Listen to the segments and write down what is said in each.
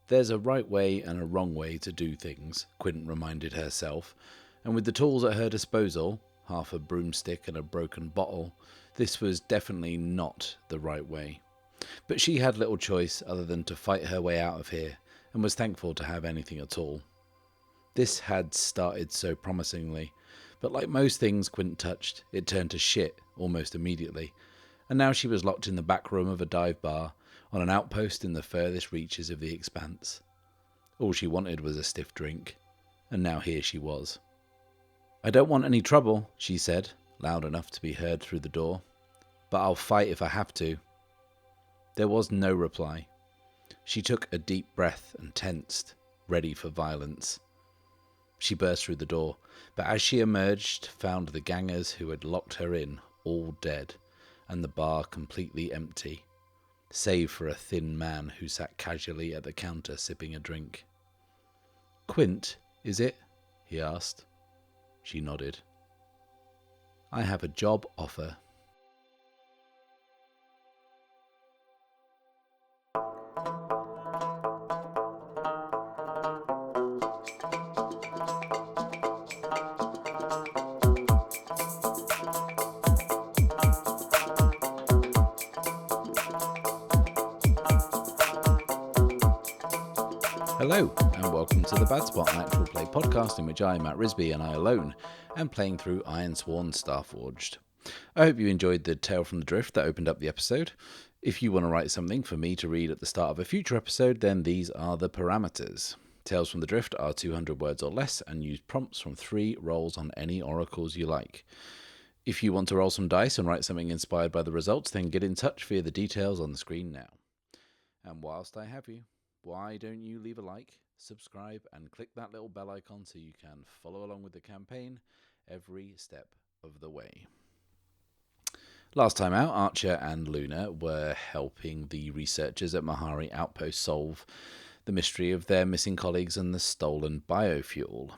There's a right way and a wrong way to do things, Quint reminded herself, and with the tools at her disposal, half a broomstick and a broken bottle, this was definitely not the right way. But she had little choice other than to fight her way out of here, and was thankful to have anything at all. This had started so promisingly, but like most things Quint touched, it turned to shit almost immediately, and now she was locked in the back room of a dive bar on an outpost in the furthest reaches of the expanse. All she wanted was a stiff drink, and now here she was. "I don't want any trouble," she said, loud enough to be heard through the door, "but I'll fight if I have to." There was no reply. She took a deep breath and tensed, ready for violence. She burst through the door, but as she emerged, found the gangers who had locked her in all dead, and the bar completely empty, save for a thin man who sat casually at the counter sipping a drink. "Quint, is it?" he asked. She nodded. "I have a job offer." Hello, and welcome to the Bad Spot, an actual play podcast in which I, Matt Risby, and I alone am playing through Ironsworn Starforged. I hope you enjoyed the Tale from the Drift that opened up the episode. If you want to write something for me to read at the start of a future episode, then these are the parameters. Tales from the Drift are 200 words or less and use prompts from 3 rolls on any oracles you like. If you want to roll some dice and write something inspired by the results, then get in touch via the details on the screen now. And whilst I have you, why don't you leave a like, subscribe, and click that little bell icon so you can follow along with the campaign every step of the way. Last time out, Archer and Luna were helping the researchers at Mahari Outpost solve the mystery of their missing colleagues and the stolen biofuel.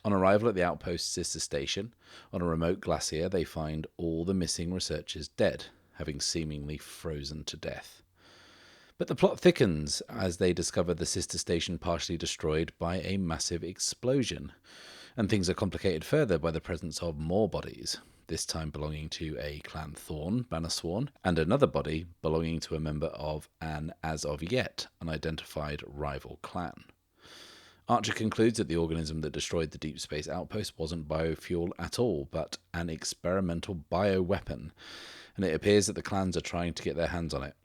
On arrival at the outpost's sister station, on a remote glacier, they find all the missing researchers dead, having seemingly frozen to death. But the plot thickens as they discover the sister station partially destroyed by a massive explosion, and things are complicated further by the presence of more bodies, this time belonging to a clan Thorn, Banished, and another body belonging to a member of an as of yet unidentified rival clan. Archer concludes that the organism that destroyed the deep space outpost wasn't biofuel at all, but an experimental bioweapon, and it appears that the clans are trying to get their hands on it.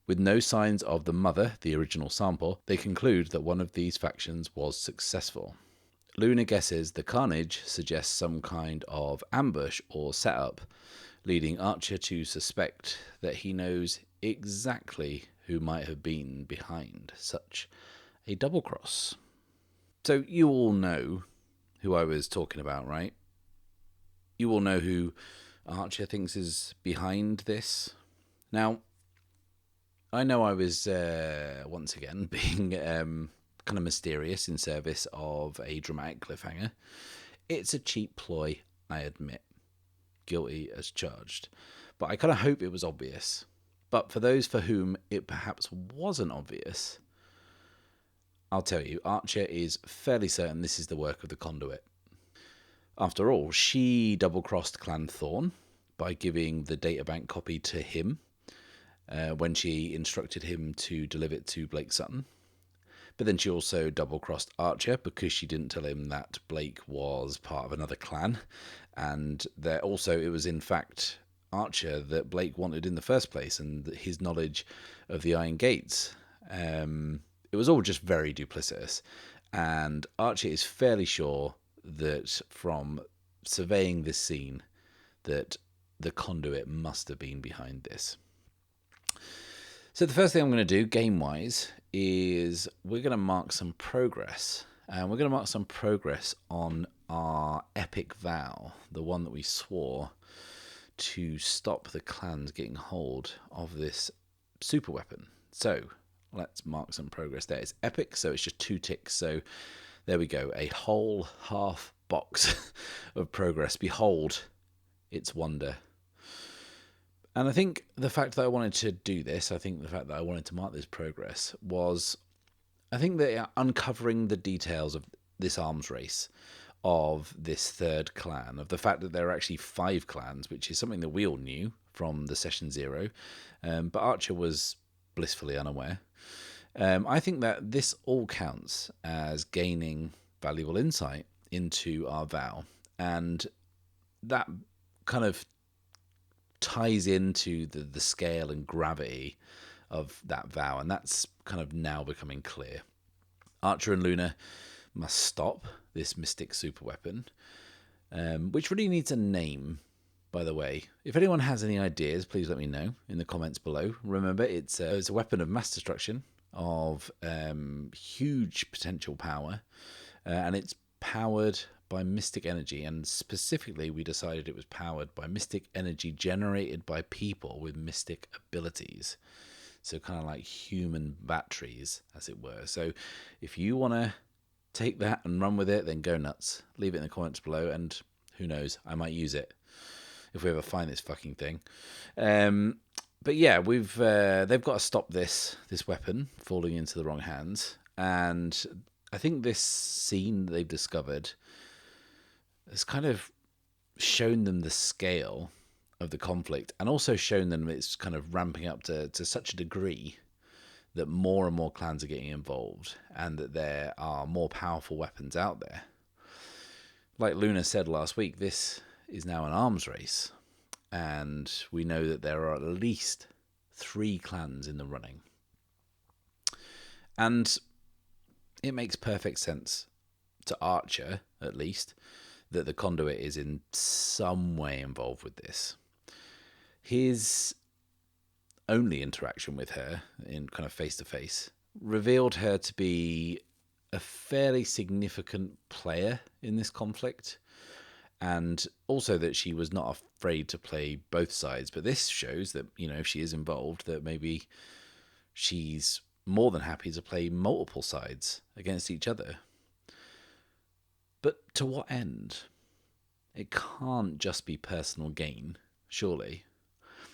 With no signs of the mother, the original sample, they conclude that one of these factions was successful. Luna guesses the carnage suggests some kind of ambush or setup, leading Archer to suspect that he knows exactly who might have been behind such a double cross. So you all know who I was talking about, right? You all know who Archer thinks is behind this. Now, I know I was, once again, being kind of mysterious in service of a dramatic cliffhanger. It's a cheap ploy, I admit. Guilty as charged. But I kind of hope it was obvious. But for those for whom it perhaps wasn't obvious, I'll tell you, Archer is fairly certain this is the work of the Conduit. After all, she double-crossed Clan Thorn by giving the databank copy to him, when she instructed him to deliver it to Blake Sutton. But then she also double-crossed Archer because she didn't tell him that Blake was part of another clan. And it was in fact Archer that Blake wanted in the first place, and his knowledge of the Iron Gates. It was all just very duplicitous. And Archer is fairly sure that from surveying this scene that the Conduit must have been behind this. So the first thing I'm going to do, game-wise, is we're going to mark some progress. And we're going to mark some progress on our epic vow, the one that we swore to stop the clans getting hold of this super weapon. So let's mark some progress there. It's epic, so it's just 2 ticks. So there we go, a whole half box of progress. Behold its wonder. And I think the fact that I wanted to do this, the fact that I wanted to mark this progress was I think that uncovering the details of this arms race, of this third clan, of the fact that there are actually 5 clans, which is something that we all knew from the session 0, but Archer was blissfully unaware. I think that this all counts as gaining valuable insight into our vow, and that kind of ties into the scale and gravity of that vow, and that's kind of now becoming clear. Archer and Luna must stop this mystic superweapon, which really needs a name, by the way. If anyone has any ideas, please let me know in the comments below. Remember, it's a weapon of mass destruction, of huge potential power, and it's powered by mystic energy, and specifically we decided it was powered by mystic energy generated by people with mystic abilities. So kind of like human batteries, as it were. So if you want to take that and run with it, then go nuts. Leave it in the comments below, and who knows, I might use it if we ever find this fucking thing. But yeah, they've got to stop this weapon falling into the wrong hands, and I think this scene they've discovered has kind of shown them the scale of the conflict, and also shown them it's kind of ramping up to such a degree that more and more clans are getting involved, and that there are more powerful weapons out there. Like Luna said last week, this is now an arms race, and we know that there are at least 3 clans in the running. And it makes perfect sense to Archer, at least, that the Conduit is in some way involved with this. His only interaction with her, in kind of face-to-face, revealed her to be a fairly significant player in this conflict, and also that she was not afraid to play both sides. But this shows that, if she is involved, that maybe she's more than happy to play multiple sides against each other. But to what end? It can't just be personal gain, surely.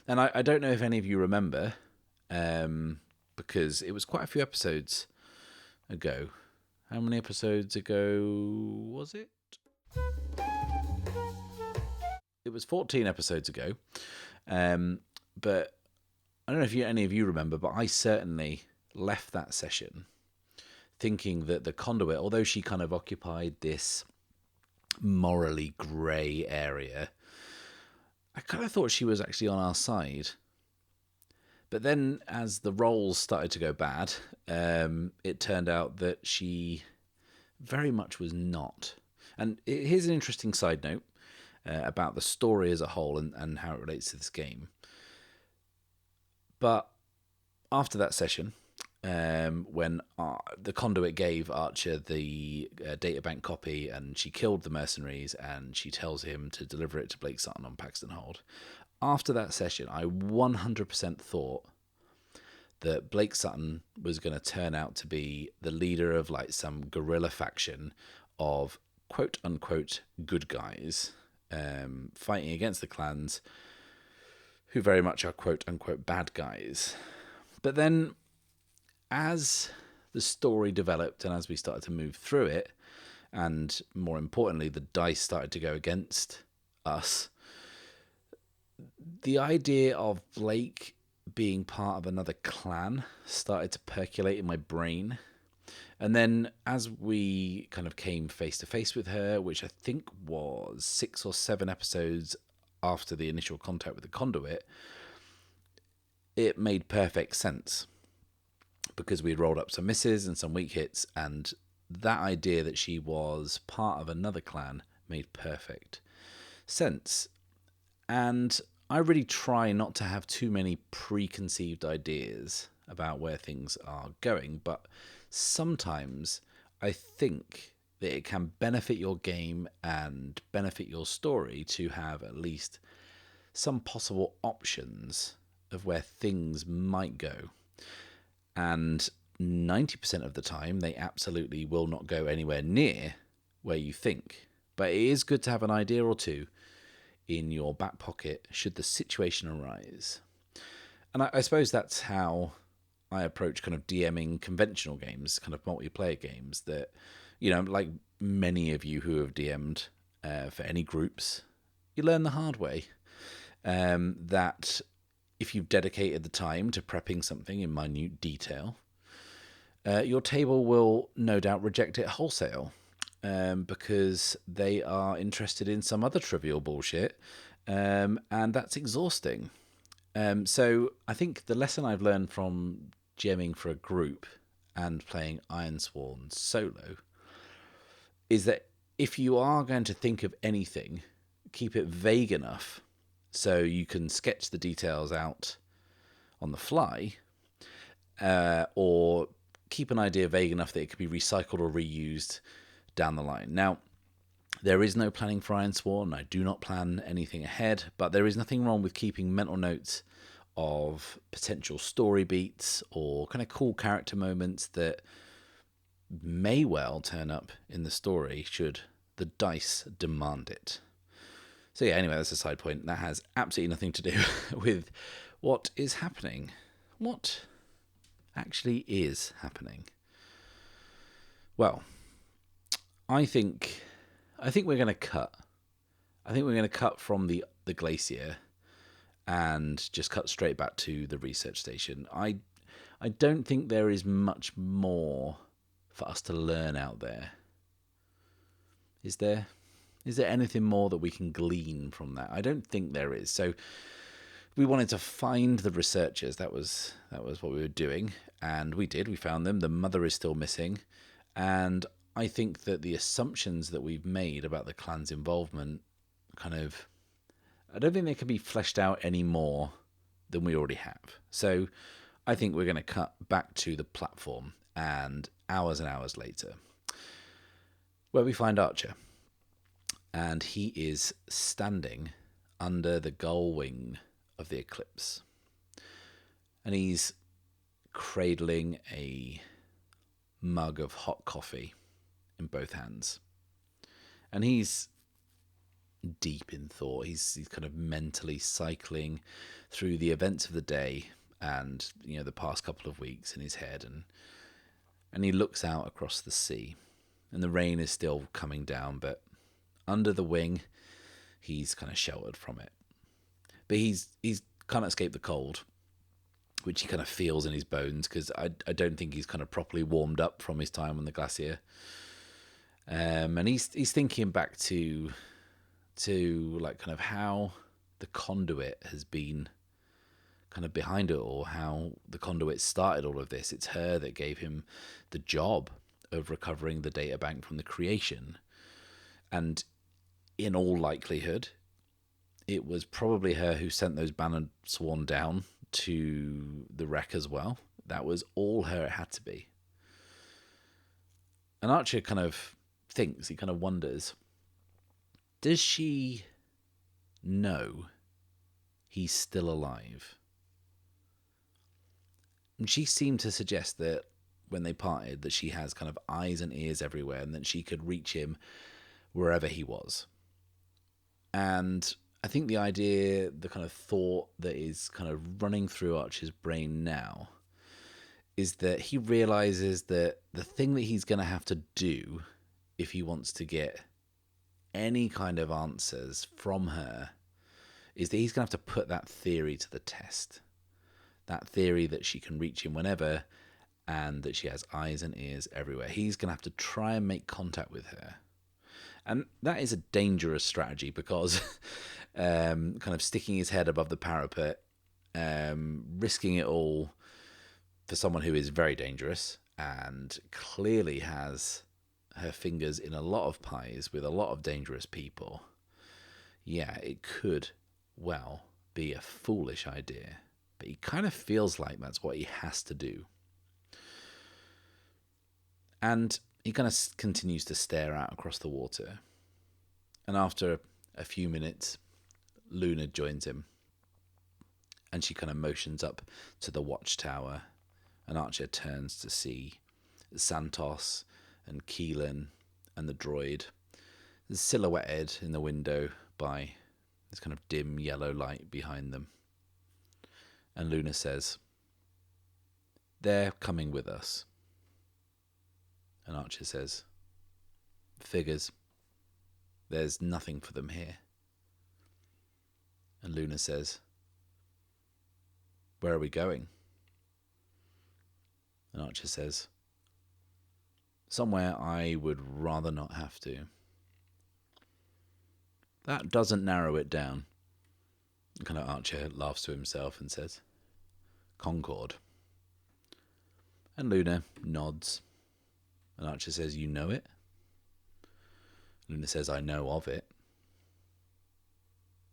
And I don't know if any of you remember, because it was quite a few episodes ago. How many episodes ago was it? It was 14 episodes ago. But I don't know if any of you remember, but I certainly left that session thinking that the Conduit, although she kind of occupied this morally grey area, I kind of thought she was actually on our side. But then as the roles started to go bad, it turned out that she very much was not. And here's an interesting side note about the story as a whole and how it relates to this game. But after that session, when the Conduit gave Archer the databank copy, and she killed the mercenaries, and she tells him to deliver it to Blake Sutton on Paxton Hold. After that session, I 100% thought that Blake Sutton was going to turn out to be the leader of like some guerrilla faction of quote-unquote good guys fighting against the clans who very much are quote-unquote bad guys. But then, as the story developed and as we started to move through it, and more importantly, the dice started to go against us, the idea of Blake being part of another clan started to percolate in my brain. And then as we kind of came face to face with her, which I think was 6 or 7 episodes after the initial contact with the Conduit, it made perfect sense, because we'd rolled up some misses and some weak hits, and that idea that she was part of another clan made perfect sense. And I really try not to have too many preconceived ideas about where things are going, but sometimes I think that it can benefit your game and benefit your story to have at least some possible options of where things might go. And 90% of the time, they absolutely will not go anywhere near where you think. But it is good to have an idea or two in your back pocket should the situation arise. And I suppose that's how I approach kind of DMing conventional games, kind of multiplayer games that, like many of you who have DM'd for any groups, you learn the hard way. That if you've dedicated the time to prepping something in minute detail, your table will no doubt reject it wholesale because they are interested in some other trivial bullshit, and that's exhausting. So I think the lesson I've learned from GMing for a group and playing Ironsworn solo is that if you are going to think of anything, keep it vague enough so you can sketch the details out on the fly, or keep an idea vague enough that it could be recycled or reused down the line. Now, there is no planning for Ironsworn. I do not plan anything ahead, but there is nothing wrong with keeping mental notes of potential story beats or kind of cool character moments that may well turn up in the story should the dice demand it. So yeah, anyway, that's a side point. That has absolutely nothing to do with what is happening. What actually is happening? Well, I think we're going to cut. I think we're going to cut from the glacier and just cut straight back to the research station. I don't think there is much more for us to learn out there. Is there? Is there anything more that we can glean from that? I don't think there is. So we wanted to find the researchers. That was what we were doing, and we did. We found them. The mother is still missing, and I think that the assumptions that we've made about the clan's involvement I don't think they can be fleshed out any more than we already have. So I think we're going to cut back to the platform and hours later, where we find Archer. And he is standing under the gull wing of the Eclipse. And he's cradling a mug of hot coffee in both hands. And he's deep in thought. He's kind of mentally cycling through the events of the day and the past couple of weeks in his head, and he looks out across the sea, and the rain is still coming down, but under the wing he's kind of sheltered from it. But he's can't escape the cold, which he kind of feels in his bones, because I don't think he's kind of properly warmed up from his time on the glacier. And he's thinking back to like kind of how the conduit has been kind of behind it, or how the conduit started all of this. It's her that gave him the job of recovering the data bank from the creation. And in all likelihood, it was probably her who sent those bannered sworn down to the wreck as well. That was all her it had to be. And Archer kind of thinks, he kind of wonders, does she know he's still alive? And she seemed to suggest that when they parted, that she has kind of eyes and ears everywhere, and that she could reach him wherever he was. And I think the idea, the kind of thought that is kind of running through Archer's brain now is that he realizes that the thing that he's going to have to do if he wants to get any kind of answers from her is that he's going to have to put that theory to the test. That theory that she can reach him whenever and that she has eyes and ears everywhere. He's going to have to try and make contact with her. And that is a dangerous strategy because kind of sticking his head above the parapet, risking it all for someone who is very dangerous and clearly has her fingers in a lot of pies with a lot of dangerous people. Yeah, it could well be a foolish idea, but he kind of feels like that's what he has to do. And he kind of continues to stare out across the water. And after a few minutes, Luna joins him. And she kind of motions up to the watchtower. And Archer turns to see Santos and Keelan and the droid silhouetted in the window by this kind of dim yellow light behind them. And Luna says, They're coming with us. And Archer says, figures. There's nothing for them here. And Luna says, where are we going? And Archer says, somewhere I would rather not have to. That doesn't narrow it down. And kind of Archer laughs to himself and says, Concord. And Luna nods. And Archer says, you know it? Luna says, I know of it.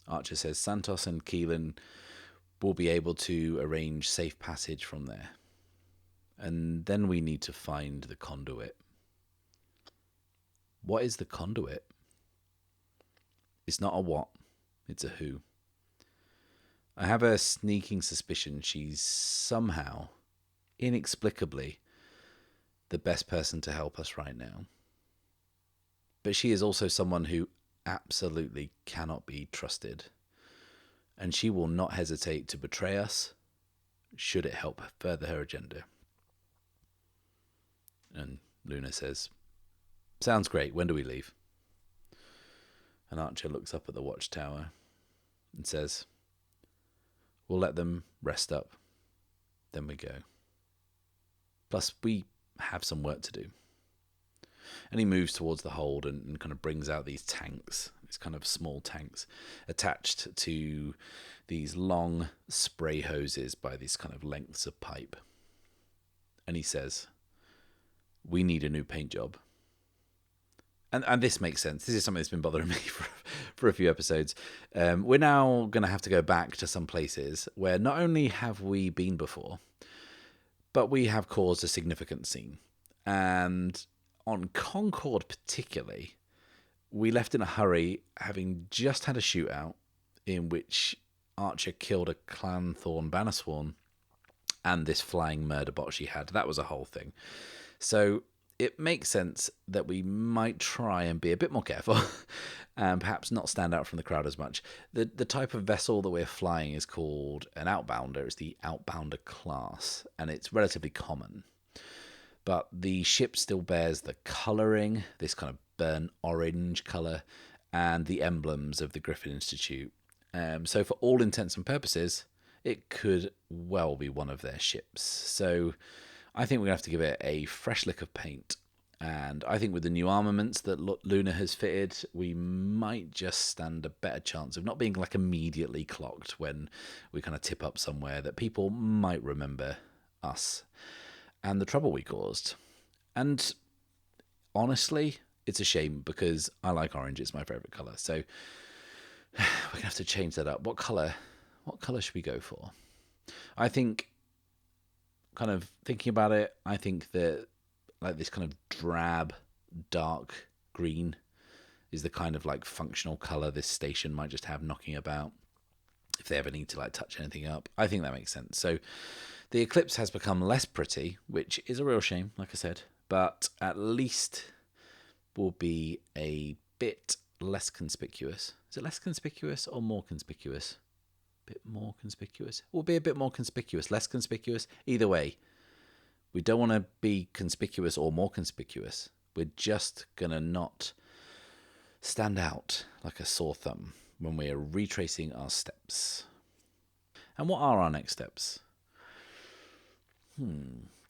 Archer says, Santos and Keelan will be able to arrange safe passage from there. And then we need to find the conduit. What is the conduit? It's not a what, it's a who. I have a sneaking suspicion she's somehow, inexplicably, the best person to help us right now. But she is also someone who absolutely cannot be trusted. And she will not hesitate to betray us, should it help further her agenda. And Luna says, sounds great, when do we leave? And Archer looks up at the watchtower and says, we'll let them rest up, then we go. Plus, we have some work to do. And he moves towards the hold and kind of brings out these tanks, these kind of small tanks, attached to these long spray hoses by these kind of lengths of pipe. And he says, we need a new paint job. And this makes sense. This is something that's been bothering me for a few episodes. We're now going to have to go back to some places where not only have we been before, but we have caused a significant scene. And on Concord particularly, we left in a hurry, having just had a shootout in which Archer killed a Clanthorn Banished and this flying murder bot she had. That was a whole thing. So it makes sense that we might try and be a bit more careful and perhaps not stand out from the crowd as much. The type of vessel that we're flying is called an outbounder. It's the outbounder class, and it's relatively common. But the ship still bears the colouring, this kind of burnt orange colour, and the emblems of the Griffin Institute. So for all intents and purposes, it could well be one of their ships. So I think we're going to have to give it a fresh lick of paint. And I think with the new armaments that Luna has fitted, we might just stand a better chance of not being like immediately clocked when we kind of tip up somewhere that people might remember us and the trouble we caused. And honestly, it's a shame because I like orange. It's my favourite colour. So we're going to have to change that up. What colour should we go for? I think, kind of thinking about it, I think that like this kind of drab, dark green is the kind of like functional colour this station might just have knocking about if they ever need to like touch anything up. I think that makes sense. So the Eclipse has become less pretty, which is a real shame, like I said, but at least will be a bit less conspicuous. Is it less conspicuous or more conspicuous? Bit more conspicuous. Will be a bit more conspicuous, less conspicuous. Either way, we don't want to be conspicuous or more conspicuous. We're just going to not stand out like a sore thumb when we are retracing our steps. And what are our next steps?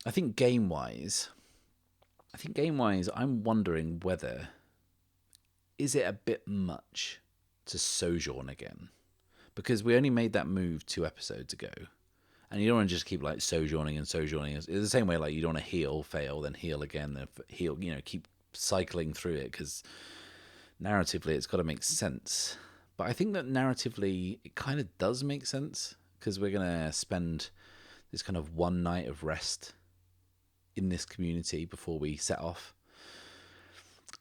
I think game-wise, I'm wondering whether, is it a bit much to sojourn again? Because we only made that move 2 episodes ago. And you don't want to just keep like sojourning. It's the same way like you don't want to heal, fail, then heal again, then heal, keep cycling through it, because narratively it's got to make sense. But I think that narratively it kind of does make sense, because we're going to spend this kind of one night of rest in this community before we set off.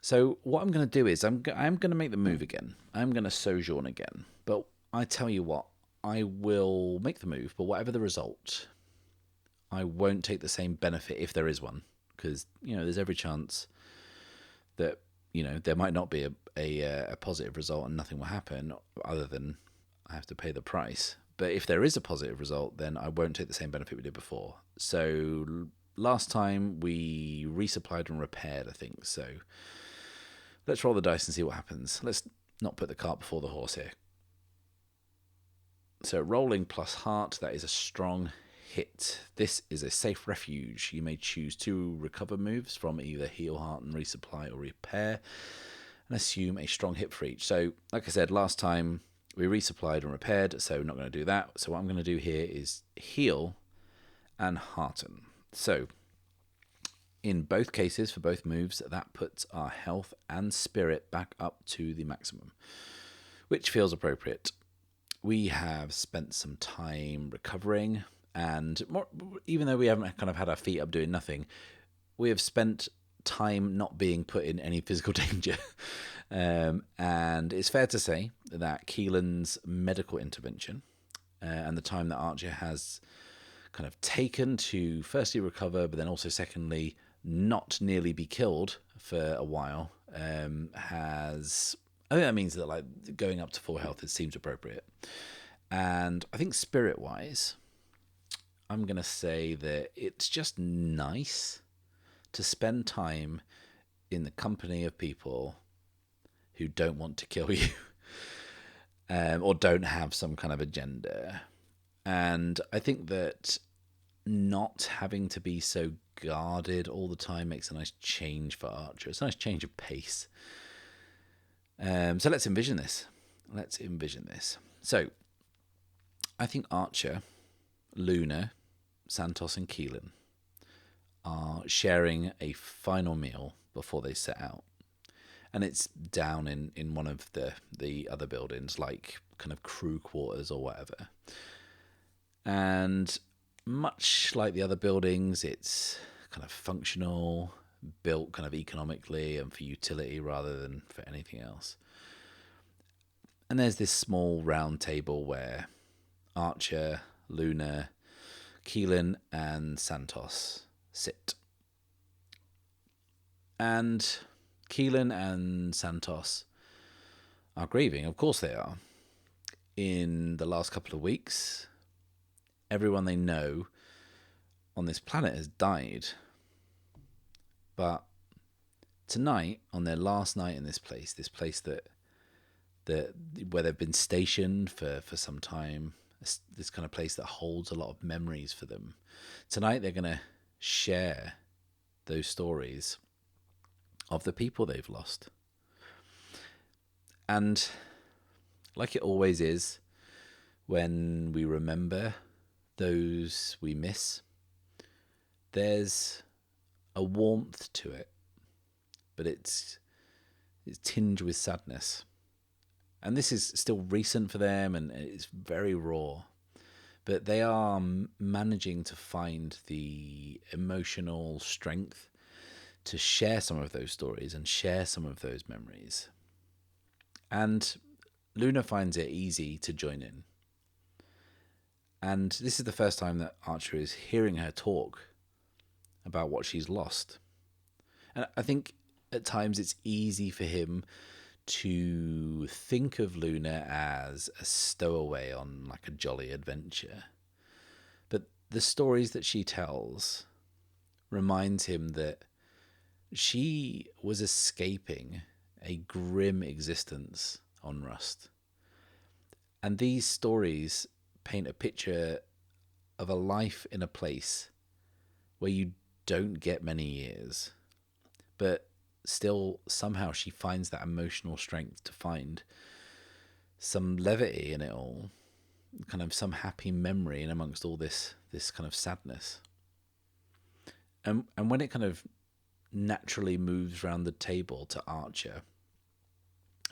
So what I'm going to do is I'm going to make the move again. I'm going to sojourn again. But I tell you what, I will make the move, but whatever the result, I won't take the same benefit if there is one, because there's every chance that there might not be a positive result and nothing will happen other than I have to pay the price. But if there is a positive result, then I won't take the same benefit we did before. So last time we resupplied and repaired, I think. So let's roll the dice and see what happens. Let's not put the cart before the horse here. So rolling plus heart, that is a strong hit. This is a safe refuge. You may choose 2 recover moves from either heal, heart, and resupply, or repair, and assume a strong hit for each. So, like I said, last time we resupplied and repaired, so not going to do that. So what I'm going to do here is heal and hearten. So in both cases, for both moves, that puts our health and spirit back up to the maximum, which feels appropriate. We have spent some time recovering, and even though we haven't kind of had our feet up doing nothing, we have spent time not being put in any physical danger. And it's fair to say that Keelan's medical intervention and the time that Archer has kind of taken to firstly recover, but then also secondly not nearly be killed for a while, I think that means that like going up to full health, it seems appropriate. And I think spirit-wise, I'm going to say that it's just nice to spend time in the company of people who don't want to kill you or don't have some kind of agenda. And I think that not having to be so guarded all the time makes a nice change for Archer. It's a nice change of pace. So let's envision this. So I think Archer, Luna, Santos, and Keelan are sharing a final meal before they set out. And it's down in one of the other buildings, like kind of crew quarters or whatever. And much like the other buildings, it's kind of functional, built kind of economically and for utility rather than for anything else. And there's this small round table where Archer, Luna, Keelan, and Santos sit. And Keelan and Santos are grieving. Of course they are. In the last couple of weeks, everyone they know on this planet has died. But tonight, on their last night in this place that where they've been stationed for some time, this kind of place that holds a lot of memories for them. Tonight they're going to share those stories of the people they've lost. And like it always is, when we remember those we miss, there's a warmth to it, but it's tinged with sadness. And this is still recent for them, and it's very raw. But they are managing to find the emotional strength to share some of those stories and share some of those memories. And Luna finds it easy to join in. And this is the first time that Archer is hearing her talk about what she's lost. And I think at times it's easy for him to think of Luna as a stowaway on like a jolly adventure. But the stories that she tells reminds him that she was escaping a grim existence on Rust. And these stories paint a picture of a life in a place where you don't get many years, but still somehow she finds that emotional strength to find some levity in it all, kind of some happy memory in amongst all this kind of sadness. And when it kind of naturally moves around the table to Archer,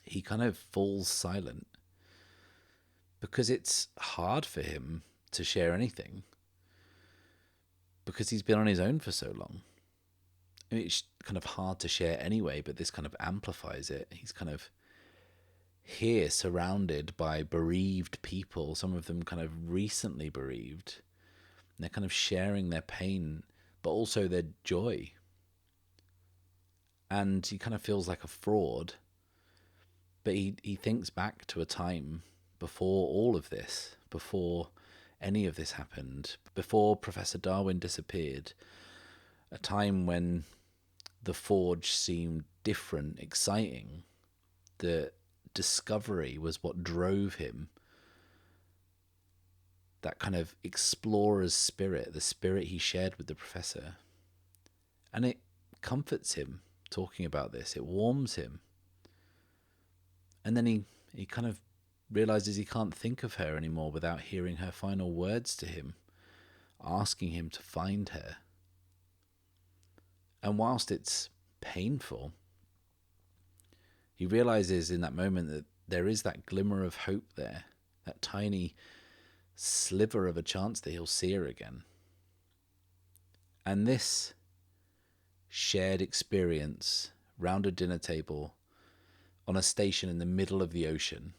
he kind of falls silent because it's hard for him to share anything because he's been on his own for so long. I mean, it's kind of hard to share anyway, but this kind of amplifies it. He's kind of here surrounded by bereaved people, some of them kind of recently bereaved. And they're kind of sharing their pain, but also their joy. And he kind of feels like a fraud, but he thinks back to a time before all of this, before any of this happened, before Professor Darwin disappeared, a time when the Forge seemed different, exciting, that discovery was what drove him, that kind of explorer's spirit, the spirit he shared with the Professor. And it comforts him talking about this, it warms him. And then he kind of realizes he can't think of her anymore without hearing her final words to him, asking him to find her. And whilst it's painful, he realizes in that moment that there is that glimmer of hope there, that tiny sliver of a chance that he'll see her again. And this shared experience round a dinner table on a station in the middle of the ocean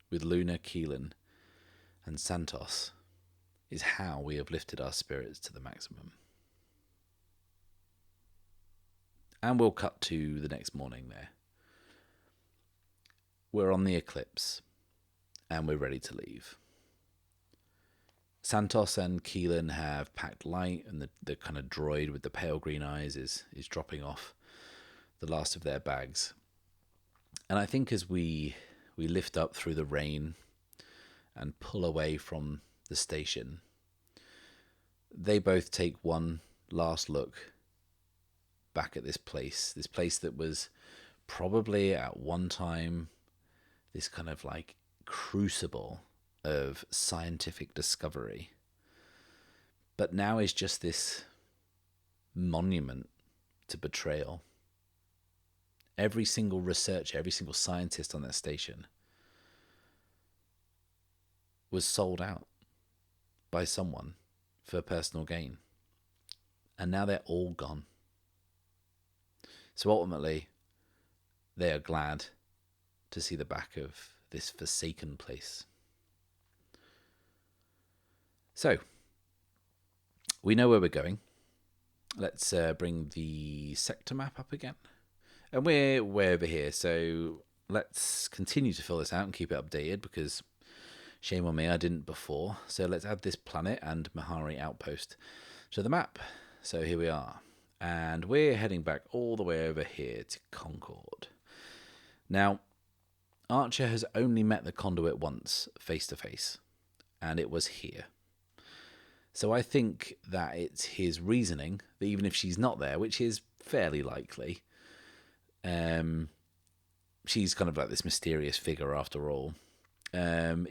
with Luna, Keelan, and Santos is how we have lifted our spirits to the maximum. And we'll cut to the next morning there. We're on the Eclipse, and we're ready to leave. Santos and Keelan have packed light, and the kind of droid with the pale green eyes is dropping off the last of their bags. And I think as we lift up through the rain and pull away from the station, they both take one last look back at this place that was probably at one time this kind of like crucible of scientific discovery, but now is just this monument to betrayal. Every single researcher, every single scientist on that station was sold out by someone for personal gain. And now they're all gone. So ultimately, they are glad to see the back of this forsaken place. So, we know where we're going. Let's bring the sector map up again. And we're way over here, so let's continue to fill this out and keep it updated, because shame on me, I didn't before. So let's add this planet and Mahari outpost to the map. So here we are. And we're heading back all the way over here to Concord. Now, Archer has only met the conduit once, face to face, and it was here. So I think that it's his reasoning that even if she's not there, which is fairly likely, she's kind of like this mysterious figure after all,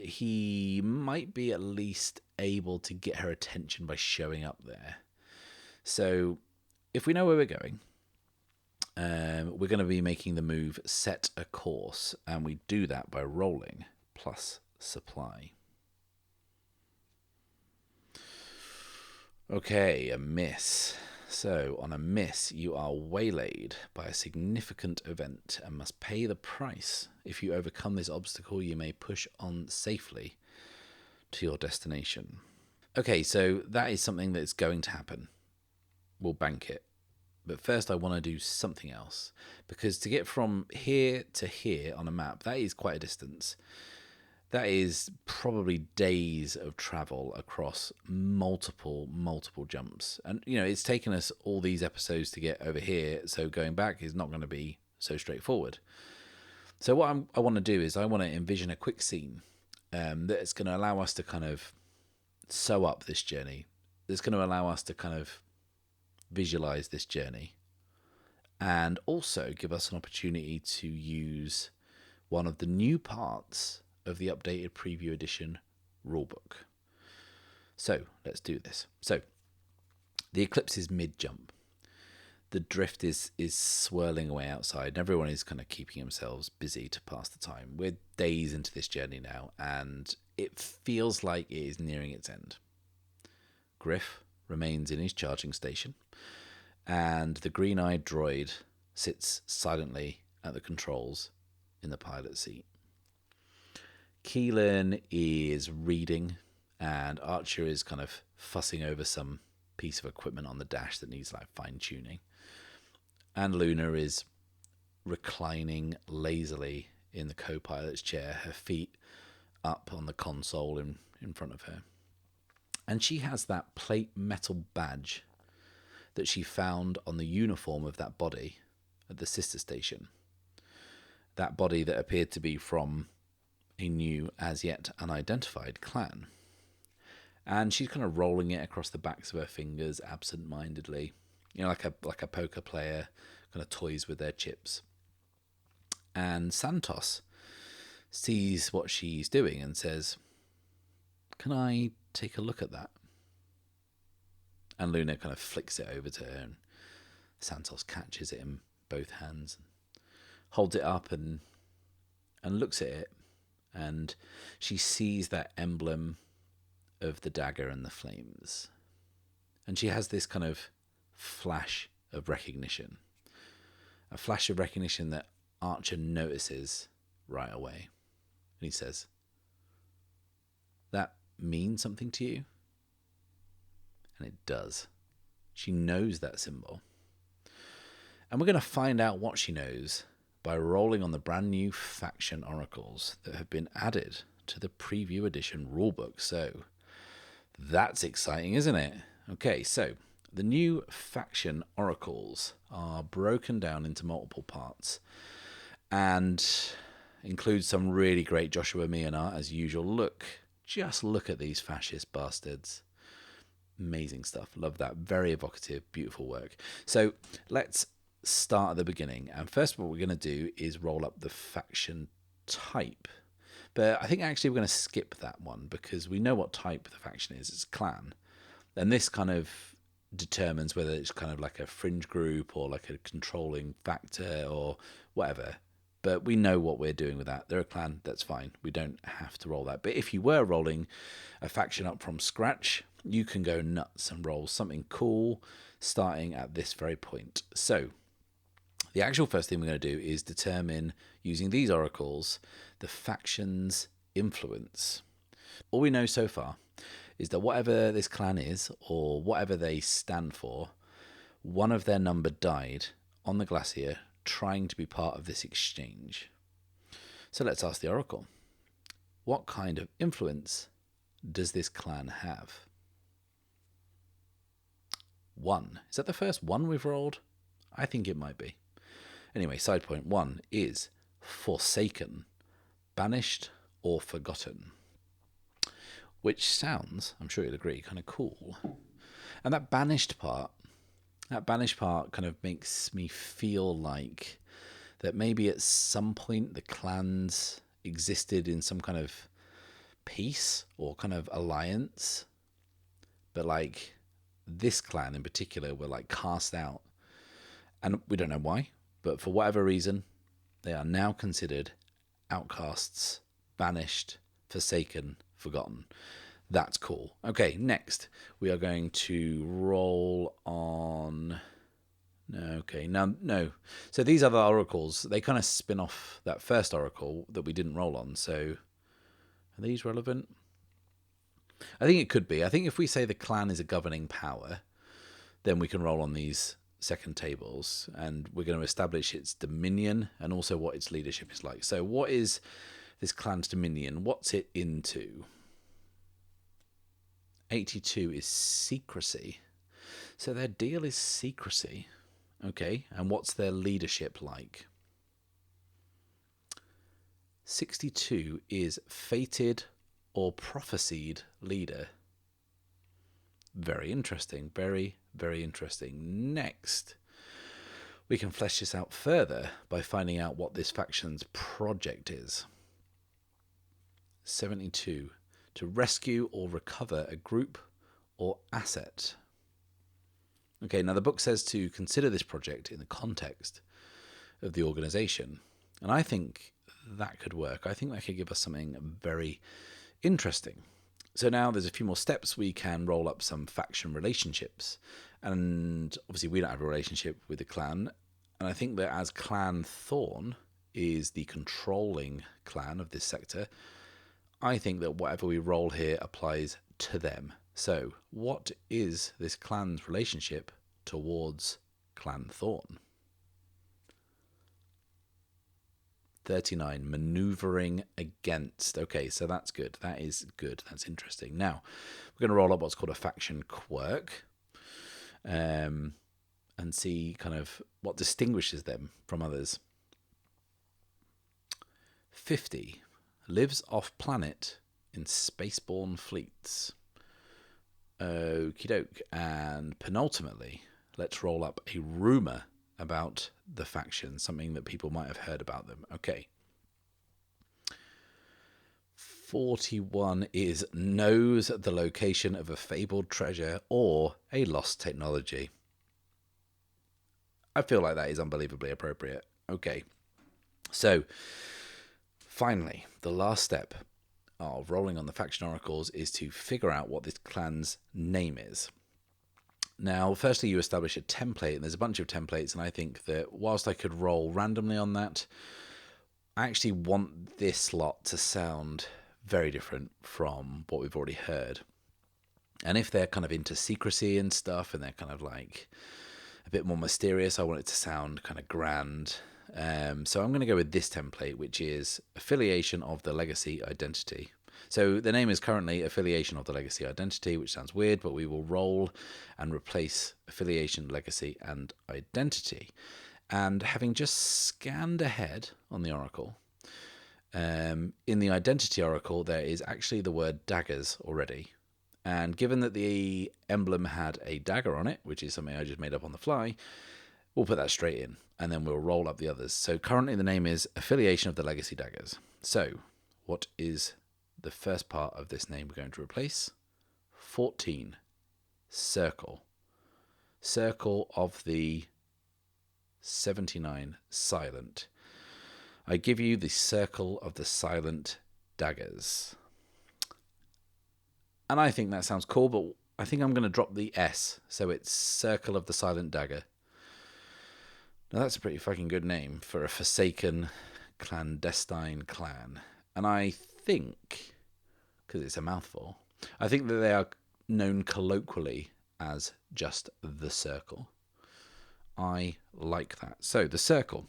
he might be at least able to get her attention by showing up there. So if we know where we're going, we're going to be making the move set a course, and we do that by rolling plus supply. Okay, a miss. So on a miss, you are waylaid by a significant event and must pay the price. If you overcome this obstacle, you may push on safely to your destination. Okay, so that is something that's going to happen. We'll bank it. But first I want to do something else, because to get from here to here on a map, that is quite a distance. That is probably days of travel across multiple jumps. And, you know, it's taken us all these episodes to get over here, so going back is not going to be so straightforward. So what I want to do is I want to envision a quick scene that's going to allow us to kind of sew up this journey. That's going to allow us to kind of visualize this journey, and also give us an opportunity to use one of the new parts of the updated preview edition rulebook. So let's do this. So the Eclipse is mid-jump. The drift is swirling away outside, and everyone is kind of keeping themselves busy to pass the time. We're days into this journey now, and it feels like it is nearing its end. Griff remains in his charging station, and the green-eyed droid sits silently at the controls in the pilot seat. Keelan is reading, and Archer is kind of fussing over some piece of equipment on the dash that needs like fine-tuning. And Luna is reclining lazily in the co-pilot's chair, her feet up on the console in front of her. And she has that plate metal badge that she found on the uniform of that body at the sister station. That body that appeared to be from a new, as yet unidentified clan. And she's kind of rolling it across the backs of her fingers absent-mindedly, like a poker player kind of toys with their chips. And Santos sees what she's doing and says, "Can I take a look at that?" And Luna kind of flicks it over to her, and Santos catches it in both hands, and holds it up and looks at it, and she sees that emblem of the dagger and the flames. And she has this kind of flash of recognition. A flash of recognition that Archer notices right away. And he says, "That means something to you?" And it does. She knows that symbol. And we're going to find out what she knows by rolling on the brand new faction oracles that have been added to the preview edition rulebook. So that's exciting, isn't it? Okay, so the new faction oracles are broken down into multiple parts and include some really great Joshua Meehan art as usual. Just look at these fascist bastards. Amazing stuff. Love that. Very evocative, beautiful work. So let's start at the beginning. And first, what we're going to do is roll up the faction type. But I think actually we're going to skip that one because we know what type the faction is. It's a clan. And this kind of determines whether it's kind of like a fringe group or like a controlling factor or whatever. But we know what we're doing with that. They're a clan. That's fine. We don't have to roll that. But if you were rolling a faction up from scratch, you can go nuts and roll something cool starting at this very point. So the actual first thing we're going to do is determine, using these oracles, the faction's influence. All we know so far is that whatever this clan is, or whatever they stand for, one of their number died on the glacier trying to be part of this exchange. So let's ask the oracle, what kind of influence does this clan have? 1. Is that the first 1 we've rolled? I think it might be. Anyway, side point 1 is forsaken, banished, or forgotten. Which sounds, I'm sure you'll agree, kind of cool. And that banished part kind of makes me feel like that maybe at some point the clans existed in some kind of peace or kind of alliance. But like this clan in particular were like cast out. And we don't know why, but for whatever reason, they are now considered outcasts, banished, forsaken, forgotten. That's cool. Okay, next we are going to roll on... No. So these other oracles, they kind of spin off that first oracle that we didn't roll on. So are these relevant? I think it could be. I think if we say the clan is a governing power, then we can roll on these second tables, and we're going to establish its dominion and also what its leadership is like. So what is this clan's dominion? What's it into? 82 is secrecy. So their deal is secrecy. Okay, and what's their leadership like? 62 is fated or prophesied leader. Very interesting. Very, very interesting. Next, we can flesh this out further by finding out what this faction's project is. 72, to rescue or recover a group or asset. Okay, now the book says to consider this project in the context of the organization. And I think that could work. I think that could give us something very interesting. So now there's a few more steps. We can roll up some faction relationships. And obviously we don't have a relationship with the clan. And I think that as Clan Thorn is the controlling clan of this sector, I think that whatever we roll here applies to them. So what is this clan's relationship towards Clan Thorn? 39, maneuvering against. Okay, so that's good. That is good. That's interesting. Now, we're going to roll up what's called a faction quirk, and see kind of what distinguishes them from others. 50, lives off planet in spaceborne fleets. Okie doke. And penultimately, let's roll up a rumor about the faction, something that people might have heard about them. Okay. 41 is knows the location of a fabled treasure or a lost technology. I feel like that is unbelievably appropriate. Okay. So, finally, the last step of rolling on the faction oracles is to figure out what this clan's name is. Now, firstly, you establish a template, and there's a bunch of templates, and I think that whilst I could roll randomly on that, I actually want this lot to sound very different from what we've already heard. And if they're kind of into secrecy and stuff, and they're kind of like a bit more mysterious, I want it to sound kind of grand. So I'm going to go with this template, which is affiliation of the legacy identity. So the name is currently affiliation of the legacy identity, which sounds weird, but we will roll and replace affiliation, legacy, and identity. And having just scanned ahead on the oracle, in the identity oracle, there is actually the word daggers already. And given that the emblem had a dagger on it, which is something I just made up on the fly, we'll put that straight in, and then we'll roll up the others. So currently the name is affiliation of the legacy daggers. So what is the first part of this name we're going to replace? 14, circle. Circle of the 79 silent. I give you the circle of the silent daggers. And I think that sounds cool, but I think I'm going to drop the S, so it's circle of the silent dagger. Now that's a pretty fucking good name for a forsaken, clandestine clan. And I think, because it's a mouthful, I think that they are known colloquially as just the Circle. I like that. So the Circle,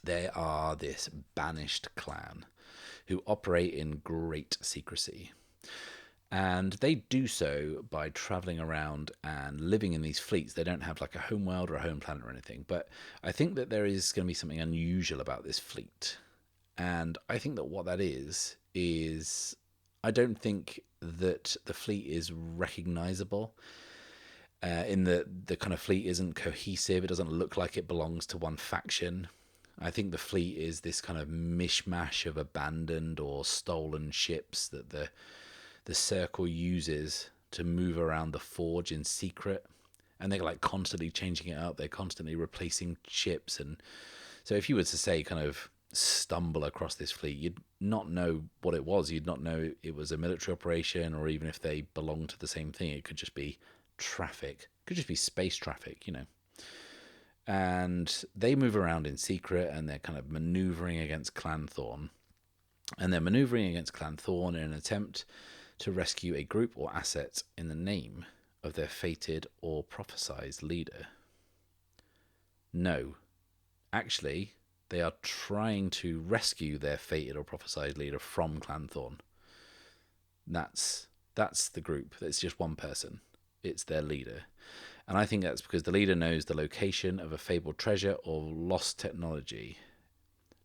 they are this banished clan who operate in great secrecy. And they do so by traveling around and living in these fleets. They don't have like a home world or a home planet or anything. But I think that there is going to be something unusual about this fleet. And I think that what that is I don't think that the fleet is recognizable. In the kind of fleet isn't cohesive. It doesn't look like it belongs to one faction. I think the fleet is this kind of mishmash of abandoned or stolen ships that the Circle uses to move around the forge in secret, and they're like constantly changing it up. They're constantly replacing ships, and so if you were to say kind of stumble across this fleet, you'd not know what it was. You'd not know it was a military operation, or even if they belong to the same thing. It could just be traffic. It could just be space traffic, you know. And they move around in secret, and they're kind of maneuvering against Clan Thorn. And they're maneuvering against Clan Thorn in an attempt to rescue a group or asset in the name of their fated or prophesized leader. No. Actually, they are trying to rescue their fated or prophesized leader from Clan Thorn. That's the group. It's just one person. It's their leader. And I think that's because the leader knows the location of a fabled treasure or lost technology.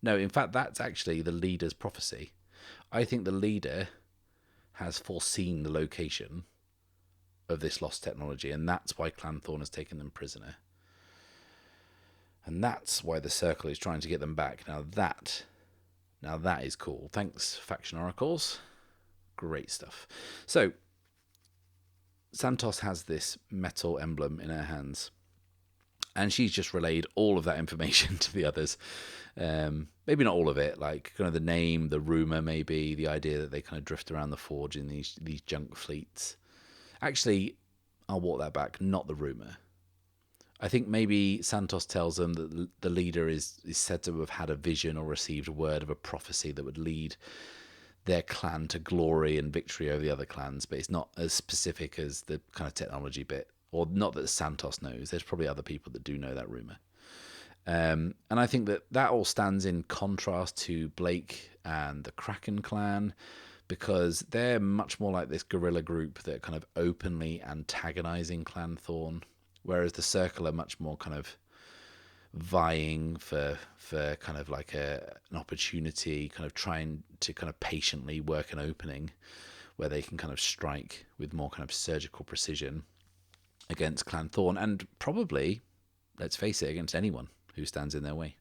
No, in fact, that's actually the leader's prophecy. I think the leader has foreseen the location of this lost technology, and that's why Clan Thorn has taken them prisoner. And that's why the Circle is trying to get them back. Now that is cool. Thanks, Faction Oracles. Great stuff. So, Santos has this metal emblem in her hands, and she's just relayed all of that information to the others. Maybe not all of it, like kind of the name, the rumor, maybe the idea that they kind of drift around the forge in these junk fleets. Actually, I'll walk that back. Not the rumor. I think maybe Santos tells them that the leader is said to have had a vision or received word of a prophecy that would lead their clan to glory and victory over the other clans, but it's not as specific as the kind of technology bit, or not that Santos knows. There's probably other people that do know that rumor. And I think that all stands in contrast to Blake and the Kraken clan, because they're much more like this guerrilla group that are kind of openly antagonizing Clan Thorn, whereas the Circle are much more kind of vying for kind of like an opportunity, kind of trying to kind of patiently work an opening where they can kind of strike with more kind of surgical precision against Clan Thorn, and probably, let's face it, against anyone who stands in their way.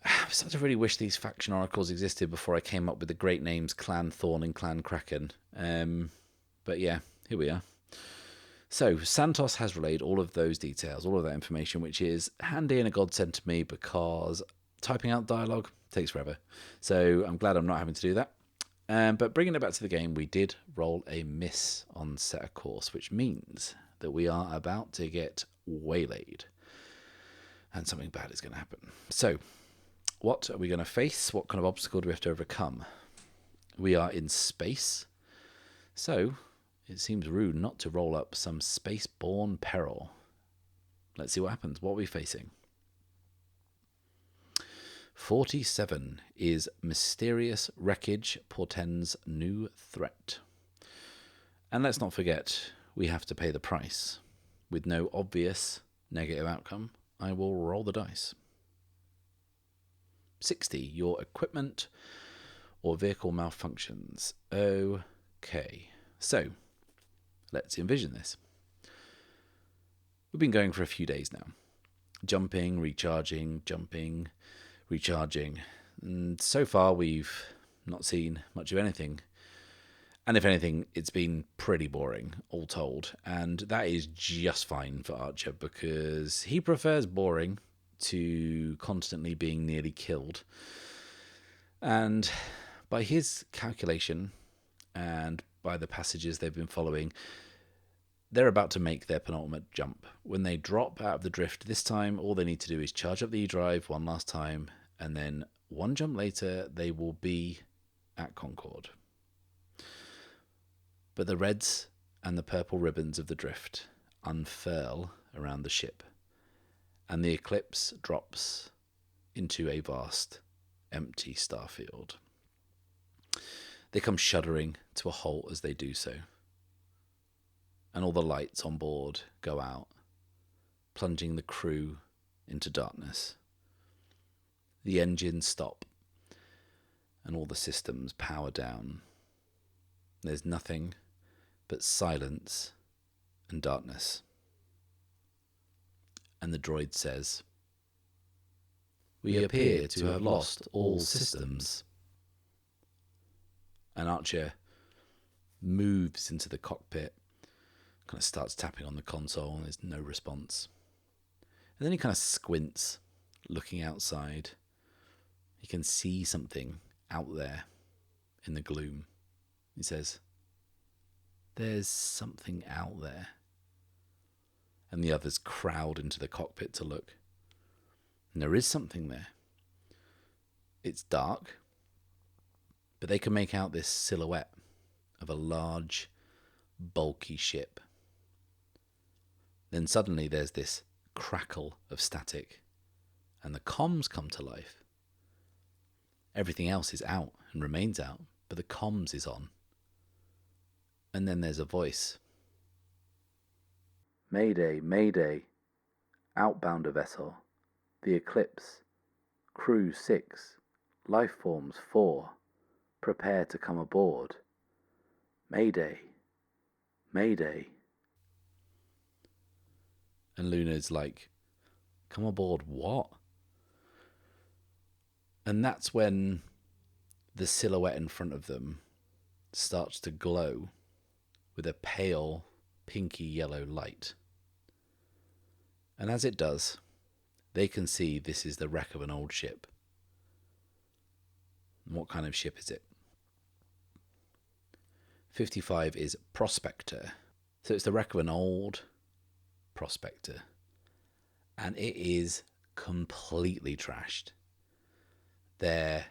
I started to really wish these faction oracles existed before I came up with the great names Clan Thorn and Clan Kraken. But yeah, here we are. So, Santos has relayed all of those details, all of that information, which is handy and a godsend to me because typing out dialogue takes forever. So, I'm glad I'm not having to do that. But bringing it back to the game, we did roll a miss on set a course, which means that we are about to get waylaid. And something bad is going to happen. So, what are we going to face? What kind of obstacle do we have to overcome? We are in space. So, it seems rude not to roll up some space-borne peril. Let's see what happens. What are we facing? 47 is mysterious wreckage portends new threat. And let's not forget, we have to pay the price. With no obvious negative outcome, I will roll the dice. 60, your equipment or vehicle malfunctions. Okay, so let's envision this. We've been going for a few days now. Jumping, recharging, jumping, recharging. And so far we've not seen much of anything. And if anything, it's been pretty boring, all told. And that is just fine for Archer because he prefers boring to constantly being nearly killed. And by his calculation and by the passages they've been following, they're about to make their penultimate jump. When they drop out of the drift this time, all they need to do is charge up the E-drive one last time, and then one jump later, they will be at Concord. But the reds and the purple ribbons of the drift unfurl around the ship, and the eclipse drops into a vast, empty starfield. They come shuddering to a halt as they do so, and all the lights on board go out, plunging the crew into darkness. The engines stop, and all the systems power down. There's nothing but silence and darkness. And the droid says, "We appear to have lost all systems." And Archer moves into the cockpit, kind of starts tapping on the console, and there's no response. And then he kind of squints, looking outside. He can see something out there in the gloom. He says, "There's something out there." And the others crowd into the cockpit to look. And there is something there. It's dark, but they can make out this silhouette of a large, bulky ship. Then suddenly there's this crackle of static, and the comms come to life. Everything else is out and remains out, but the comms is on. And then there's a voice. "Mayday, Mayday, outbounder vessel, the Eclipse, crew 6, lifeforms 4, prepare to come aboard. Mayday, Mayday." And Luna's like, "Come aboard what?" And that's when the silhouette in front of them starts to glow with a pale, pinky yellow light. And as it does, they can see this is the wreck of an old ship. And what kind of ship is it? 55 is Prospector. So it's the wreck of an old Prospector. And it is completely trashed. There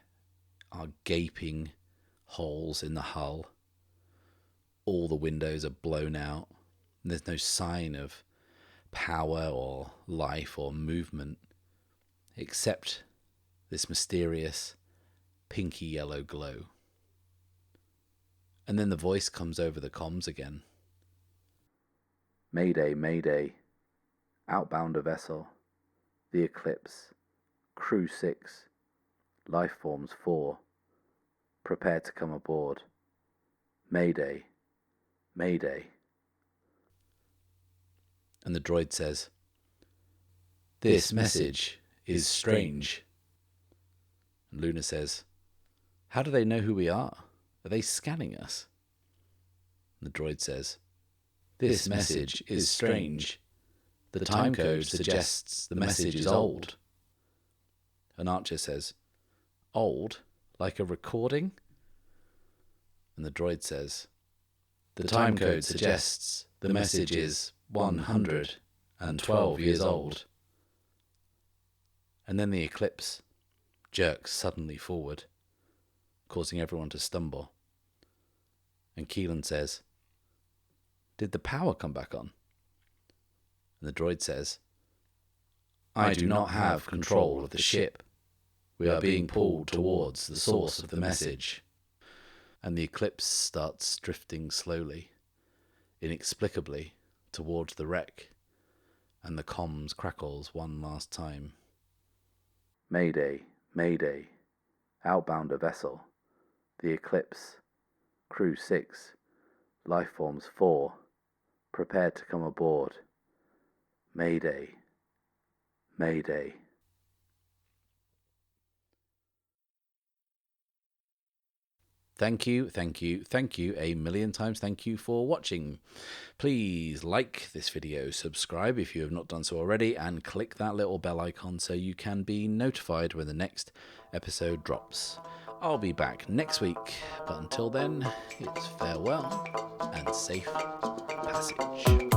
are gaping holes in the hull. All the windows are blown out. And there's no sign of power or life or movement except this mysterious pinky yellow glow. And then the voice comes over the comms again. Mayday, Mayday. Outbound a vessel. The Eclipse. Crew 6. Lifeforms 4. Prepare to come aboard. Mayday. Mayday. And the droid says, "This message is strange." And Luna says, "How do they know who we are? Are they scanning us?" And the droid says, "This message is strange. The timecode suggests the message is old." And Archer says, "Old? Like a recording?" And the droid says, "The timecode suggests the message is 112 years old." And then the Eclipse jerks suddenly forward, causing everyone to stumble. And Keelan says, "Did the power come back on?" And the droid says, "I do not have control of the ship. We are being pulled towards the source of the message." And the Eclipse starts drifting slowly, inexplicably, towards the wreck, and the comms crackles one last time. Mayday, Mayday. Outbound a vessel. The Eclipse. Crew 6. Lifeforms 4. Prepare to come aboard. Mayday. Mayday. Thank you a million times. Thank you for watching. Please like this video, subscribe if you have not done so already, and click that little bell icon so you can be notified when the next episode drops. I'll be back next week, but until then, it's farewell and safe passage.